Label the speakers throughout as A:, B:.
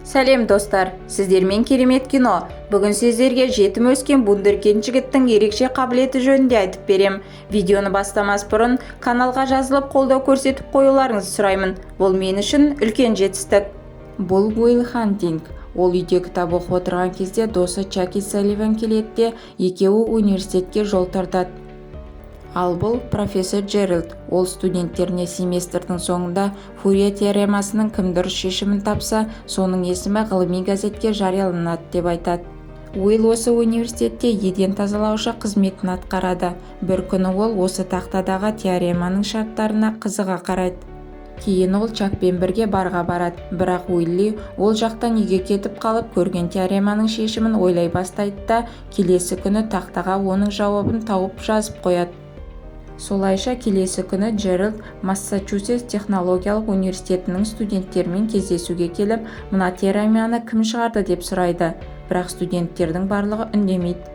A: Сәлем достар, сіздермен керемет кино. Бүгін сіздерге жетім өскен вундеркинд жігіттің ерекше қабілеті жөнінде айтып берем. Видеоны бастамас бұрын каналға жазылып қолдау көрсетіп қоюларыңызды сұраймын. Бұл мен үшін үлкен жетістік. Бұл Уилл Хантинг. Ол үйде кітап оқып отырған кезде досы Чаки Салливан келеді де екеуі университетке жол тартады. Ал бұл профессор Джеральд. Ол студенттеріне семестрдің соңында Фурье теоремасының кім дұрыс шешімін тапса, соның есімі ғылыми газетке жарияланады деп айтады. Уилл осы университетте еден тазалаушы қызметін атқарады. Бір күні ол осы тақтадағы теореманың шарттарына қызыға қарайды. Кейін ол Чакпен бірге барға барады, бірақ Уилли ол жақтан үйге кетіп қалып көрген теореманың шешімін ойлай бастайды да келесі күні тақтаға оның жауабын тауып жазып қояды. Солайша келесі күні Джеральд Массачусетс технологиялық университетінің студенттерімен кездесуге келіп, мына теореманы кім шығарды деп сұрайды, бірақ студенттердің барлығы үндемейді.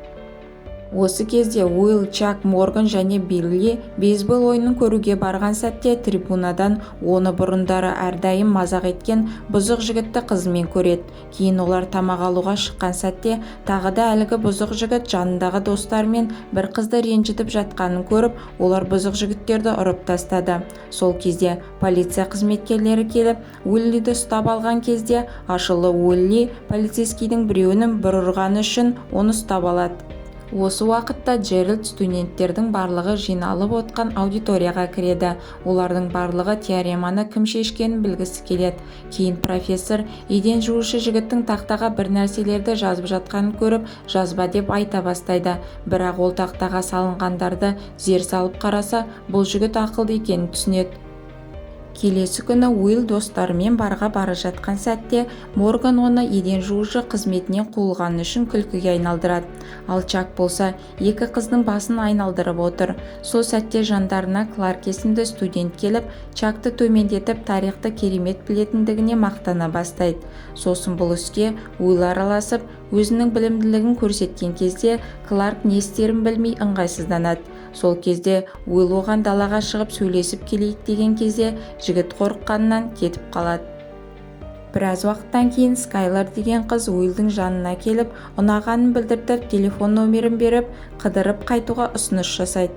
A: Осы кезде Уилл, Чак, Морган және Билли бейсбол ойынын көруге барған сәтте трибунадан оны бұрындары әрдайым мазақ еткен бұзық жігітті қызымен көреді. Кейін олар тамақ алуға шыққан сәтте тағы да әлгі бұзық жігіт жанындағы достарымен бір қызды ренжітіп жатқанын көріп, олар бұзық жігіттерді ұрып тастады. Сол кезде полиция қызметкерлері келіп, Уиллиді ұстап алған кезде ашулы Уилли полицейскийдің біреуінің бір ұрғаны үшін оны ұстап алады. Осы уақытта Джеральд студенттердің барлығы жиналып отқан аудиторияға кіреді. Олардың барлығы теореманы кім шешкенін білгісі келеді. Кейін профессор еден жуушы жігіттің тақтаға бір нәрселерді жазып жатқанын көріп, жазба деп айта бастайды. Бірақ ол тақтаға салынғандарды зер салып қараса, бұл жігіт ақылды екенін түсінеді. Келесі күні Уилл достарымен барға бара жатқан сәтте Морган оны еден жуушы қызметінен қуылғаны үшін күлкіге айналдырады. Ал Чак болса екі қыздың басын айналдырып отыр. Сол сәтте жандарына Кларк есімді студент келіп, Чакты төмендетіп тарихты керемет білетіндігіне мақтана бастайды. Сосын бұл іске Уилл араласып, өзінің білімділігін көрсеткен кезде Кларк не істерін білмей ыңғайсызданады. Сол кезде Уилл оған далаға шығып сөйлесіп келейік деген кезде жігіт қорыққанынан кетіп қалады. Біраз уақыттан кейін Скайлар деген қыз Уиллдің жанына келіп, ұнағанын білдіртіп, телефон номерін беріп, қыдырып қайтуға ұсыныс жасайды.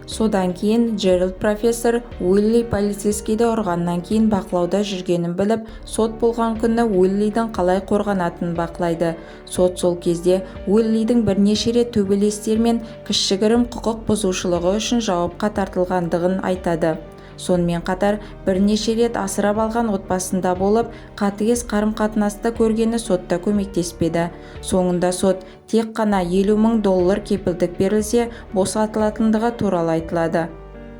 A: Содан кейін Джеральд профессор Уилли полицейскийді ұрғаннан кейін бақылауда жүргенін біліп, сот болған күні Уиллидің қалай қорғанатынын бақылайды. Сот сол кезде Уиллидің бірнеше рет төбелестер мен кішігірім құқық бұзушылығы үшін жауапқа тартылғандығын айтады. Сонымен қатар бірнеше рет асырап алған отбасында болып, қатыгез қарым-қатынаста көргені сотта көмектеспеді. Соңында сот тек қана $50,000 кепілдік берілсе, босатылатындығы туралы айтылады.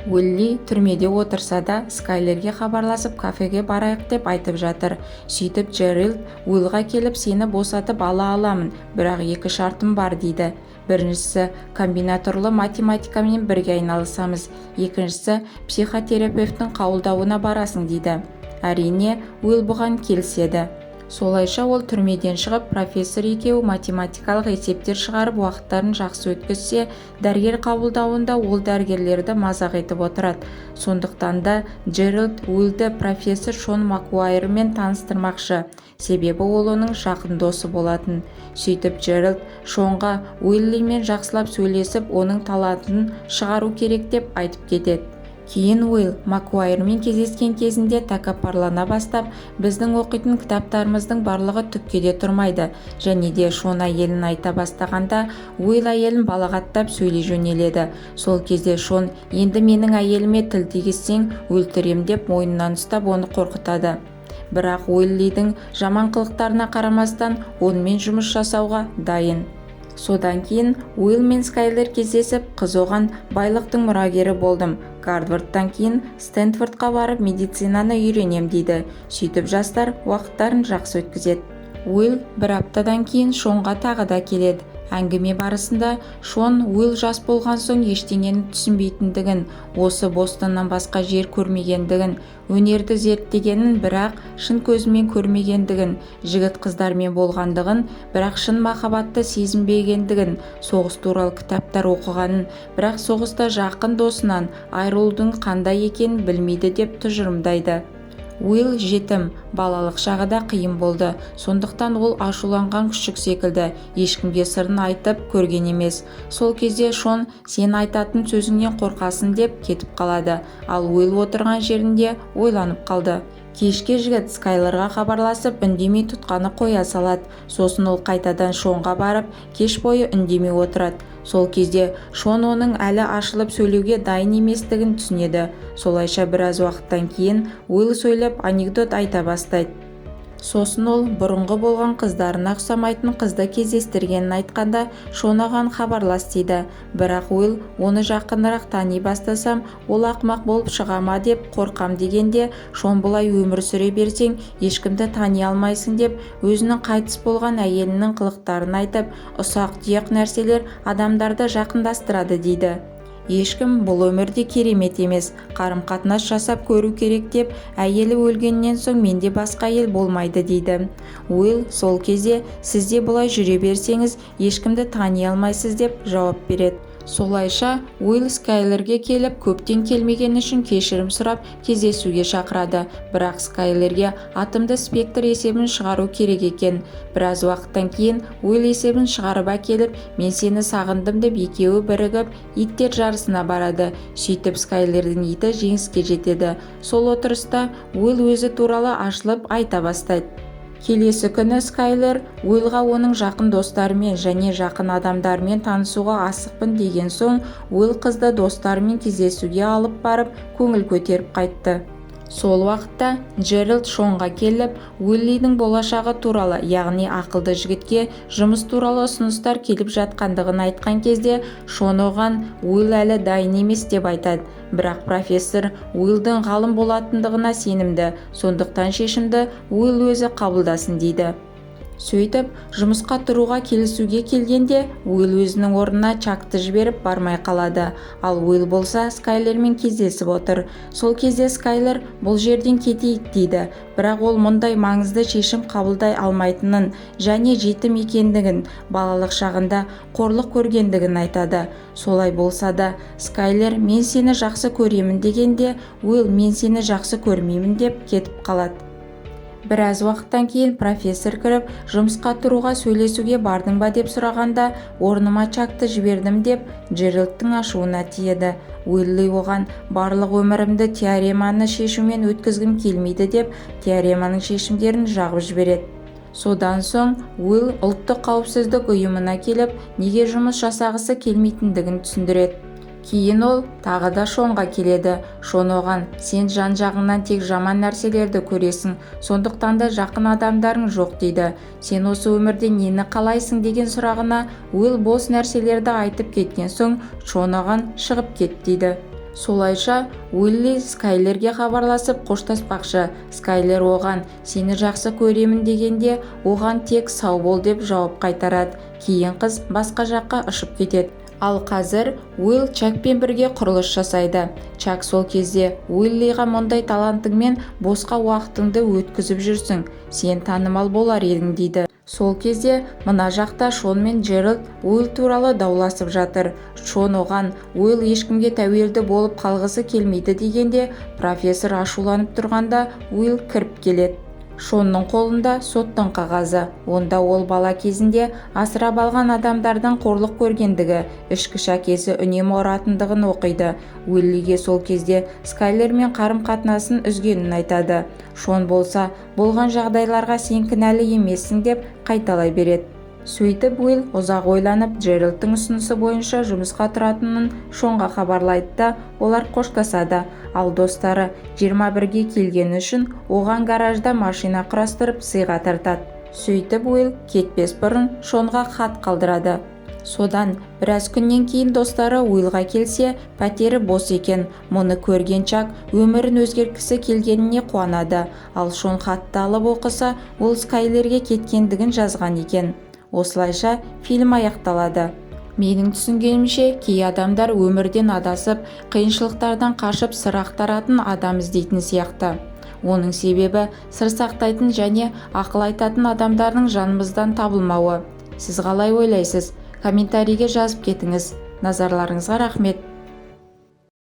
A: Уилли түрмеде отырса да, Скайлерге хабарласып кафеге барайық деп айтып жатыр. Сөйтіп Джеральд Уиллға келіп, сені босатып ала аламын, бірақ екі шартым бар дейді. Біріншісі, комбинаторлы математикамен бірге айналысамыз. Екіншісі, психотерапевттің қабылдауына барасың дейді. Әрине, Уилл бұған келіседі. Солайша ол түрмеден шығып, профессор екеуі математикалық есептер шығарып уақыттарын жақсы өткізсе, дәрігер қабылдауында ол дәрігерлерді мазақ етіп отырады. Сондықтан да Джеральд Уиллді профессор Шон Макуайрмен таныстырмақшы, себебі ол оның жақын досы болатын. Сөйтіп Джеральд Шонға Уиллимен жақсылап сөйлесіп, оның талантын шығару керек деп айтып кетеді. Кейін Уилл Макуайрмен кездескен кезінде тәкаппарлана бастап, біздің оқитын кітаптарымыздың барлығы түкке де тұрмайды, және де Шон әйелін айта бастағанда, Уилл әйелін балағаттап сөйлей жөнеледі. Сол кезде Шон, енді менің әйеліме тіл тигізсең өлтірем деп мойнынан ұстап оны қорқытады. Бірақ Уиллидің жаман қылықтарына қарамастан онымен жұмыс жасауға дайын. Содан кейін Уилл мен Скайлер кездесіп, қыз оған байлықтың мұрагері болдым. Гарвардтан кейін Стэнфордқа барып медицинаны үйренем дейді. Сөйтіп жастар уақыттарын жақсы өткізеді. Уилл бір аптадан кейін Шонға тағы да келеді. Әңгіме барысында Шон Уилл жас болған соң ештеңені түсінбейтіндігін, осы Бостоннан басқа жер көрмегендігін, өнерді зерттегенін, бірақ шын көзімен көрмегендігін, жігіт қыздармен болғандығын, бірақ шын махаббатты сезінбегендігін, соғыс туралы кітаптар оқығанын, бірақ соғыста жақын досынан айырылудың қандай екенін білмейді деп тұжырымдайды. Уилл жетім, балалық шағы да қиын болды. Сондықтан ол ашуланған күшік секілді ешкімге сырын айтып көрген емес. Сол кезде Шон сен айтатын сөзіңнен қорқасын деп кетіп қалады. Ал Уилл отырған жерінде ойланып қалды. Кешке жігіт Скайларға хабарласып үндемей тұтқаны қоя салады. Сосын ол қайтадан Шонға барып кеш бойы үндемей отырады. Сол кезде Шон оның әлі ашылып сөйлеуге дайын еместігін түсінеді. Солайша біраз уақыттан кейін Уилл сөйлеп анекдот айта бастайды. Сосын ол бұрынғы болған қыздарына ұқсамайтын қызды кездестіргенін айтқанда Шон оған хабарлас дейді. Бірақ Уилл оны жақынырақ тани бастасам, ол ақымақ болып шыға ма деп қорқам дегенде Шон бұлай өмір сүре берсең ешкімді тани алмайсың деп өзінің қайтыс болған әйелінің қылықтарын айтып, ұсақ-түйек нәрселер адамдарды жақындастырады дейді. Ешкім бұл өмірде керемет емес, қарым-қатынас жасап көру керек деп, әйелі өлгеннен соң менде басқа әйел болмайды дейді. Уилл сол кезде сізде бұлай жүре берсеңіз ешкімді тани алмайсыз деп жауап береді. Солайша Уилл Скайлерге келіп көптен келмеген үшін кешірім сұрап кездесуге шақырады. Бірақ Скайлерге атомды спектр есебін шығару керек екен. Біраз уақыттан кейін Уилл есебін шығарып әкеліп, мен сені сағындым деп екеуі бірігіп иттер жарысына барады. Сөйтіп Скайлердің иті жеңіске жетеді. Сол отырыста Уилл өзі туралы ашылып айта бастайды. Келесі күні Скайлер Уиллға оның жақын достарымен және жақын адамдарымен танысуға асықпын деген соң Уилл қызды достарымен кездесуге алып барып көңіл көтеріп қайтты. Сол уақытта Джеральд Шонға келіп, Уиллидің болашағы туралы, яғни ақылды жігітке жұмыс туралы ұсыныстар келіп жатқандығын айтқан кезде Шон оған Уилл әлі дайын емес деп айтады. Бірақ профессор Уиллдің ғалым болатындығына сенімді, сондықтан шешімді Уилл өзі қабылдасын дейді. Сөйтіп, жұмысқа тұруға келісуге келгенде Уилл өзінің орнына Чакты жіберіп бармай қалады. Ал Уилл болса Скайлермен кездесіп отыр. Сол кезде Скайлер бұл жерден кетейік дейді. Бірақ ол мұндай маңызды шешім қабылдай алмайтынын және жетім екендігін, балалық шағында қорлық көргендігін айтады. Солай болса да, Скайлер мен сені жақсы көремін дегенде, Уилл мен сені жақсы көрмеймін деп кетіп қалады. Біраз уақыттан кейін профессор кіріп, жұмысқа тұруға сөйлесуге бардың ба деп сұрағанда, орныма Чакты жібердім деп Джеральдтың ашуына тиеді. Уилли оған барлық өмірімді теореманы шешумен өткізгім келмейді деп теореманың шешімдерін жағып жібереді. Содан соң Уилл ұлттық қауіпсіздік ұйымына келіп, неге жұмыс жасағысы келмейтіндігін түсіндіреді. Кейін ол тағы да Шонға келеді. Шон оған, сен жан-жағыңнан тек жаман нәрселерді көресің, сондықтан да жақын адамдарың жоқ дейді. Сен осы өмірде нені қалайсың деген сұрағына Уилл бос нәрселерді айтып кеткен соң Шон оған шығып кет дейді. Солайша Уилли Скайлерге хабарласып қоштаспақшы. Скайлер оған сені жақсы көремін дегенде оған тек сау бол деп жауап қайтарады. Кейін қыз басқа жаққа ұшып кетеді. Ал қазір Уилл Чакпен бірге құрылыс жасайды. Чак сол кезде Уиллиға мұндай талантыңмен босқа уақытыңды өткізіп жүрсің, сен танымал болар едің дейді. Сол кезде мына жақта Шон мен Джеральд Уилл туралы дауласып жатыр. Шон оған Уилл ешкімге тәуелді болып қалғысы келмейді дегенде, профессор ашуланып тұрғанда Уилл кіріп келеді. Шонның қолында соттың қағазы. Онда ол бала кезінде асырап алған адамдардан қорлық көргендігі, ішкі шәкесі үнемі ұратындығын оқиды. Уиллиге сол кезде Скайлермен қарым-қатынасын үзгенін айтады. Шон болса, болған жағдайларға сен кінәлі емессің деп қайталай береді. Сөйтіп Уилл ұзақ ойланып Джеральдтың ұсынысы бойынша жұмысқа тұратынын Шонға хабарлайды да олар қоштасады. Ал достары 21-ге келгені үшін оған гаражда машина құрастырып сыйға тартады. Сөйтіп Уилл кетпес бұрын Шонға хат қалдырады. Содан біраз күннен кейін достары Уиллға келсе, пәтері бос екен. Мұны көрген Чак өмірін өзгерткісі келгеніне қуанады. Ал Шон хатты алып оқыса, ол Скайлерге кеткендігін жазған екен. Осылайша фильм аяқталады. Менің түсінгенімше, кей адамдар өмірден адасып, қиыншылықтардан қашып сыр ақтаратын адам іздейтін сияқты. Оның себебі сыр сақтайтын және ақыл айтатын адамдардың жанымыздан табылмауы. Сіз қалай ойлайсыз? Комментарийге жазып кетіңіз. Назарларыңызға рахмет.